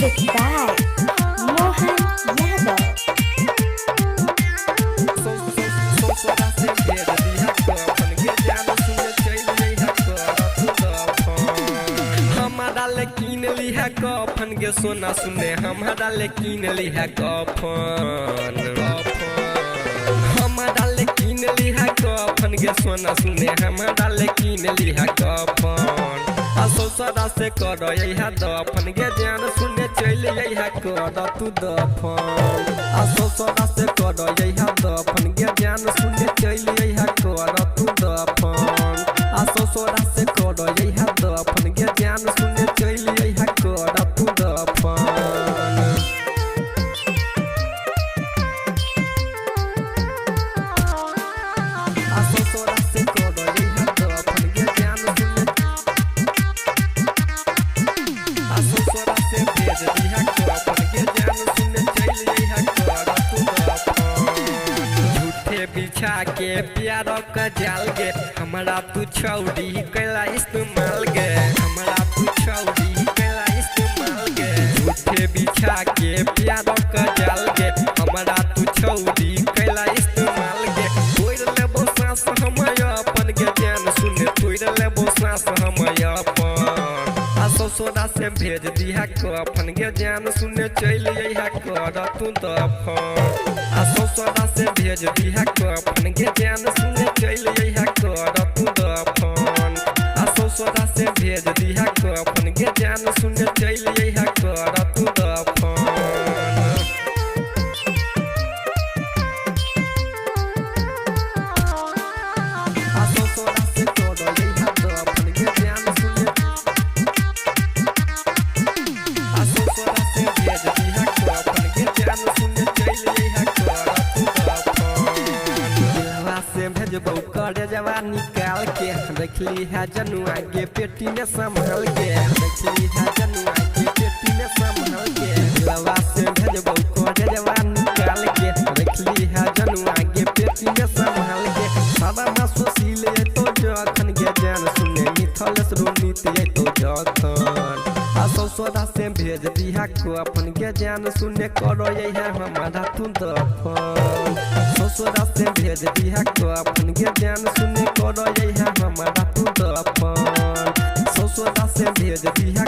Music by Mohan Yadav. कीन ली है कफन के सोना सुने हमारा ले कीन ली है कफन हमारा ले कीन ली है कफन के सोना सुने हमारा ले कीन ली है कफन ससुरा से करो यही दफन के जान सुने चल यही कर तू दफन ससुरा से करो यही दफन के जान सुने चल यही कर तू दफन ससुरा से करो यही दफन के जान सुने चल यही कर तू दफन बिछा के प्यार का जाल गे हमारा तू छौड़ी कैला इस्तेमाल गे हमारा तू छौड़ी कैला इस्तेमाल गे झूठे बिछा के प्यार का जाल गे हमारा तू छौड़ी कैला इस्तेमाल गे तोड़ लेबो सांस हम अपन के जान सुने तोड़ लेबो सांस हम अपन ससुरा से भेज दिया कफन के जान सुने चल यही कर तू दफन ससुरा से भेज दिया कफन के जान सुने चल यही कर तू दफन ससुरा से भेज दिया कफन के जान सुने चल यही कर तू दफन भेजबो करे जवान निकाल के रखली है जनुआ के पेटी में संभाल के रखली है जनुआ के पेटी में संभाल के लवा से भेजबो करे जवान निकाल के रखली है जनुआ के पेटी में संभाल के सादा में सुशील तो जखन के जान सुने मिथल रोनीत तो जखन ससुरा से भेज दिया कफन के जान सुने करो यही हमारा तू दफन ससुरा से भेज दिया कफन के जान सुने करो यही हमारा तू दफन ससुरा से भेज दिया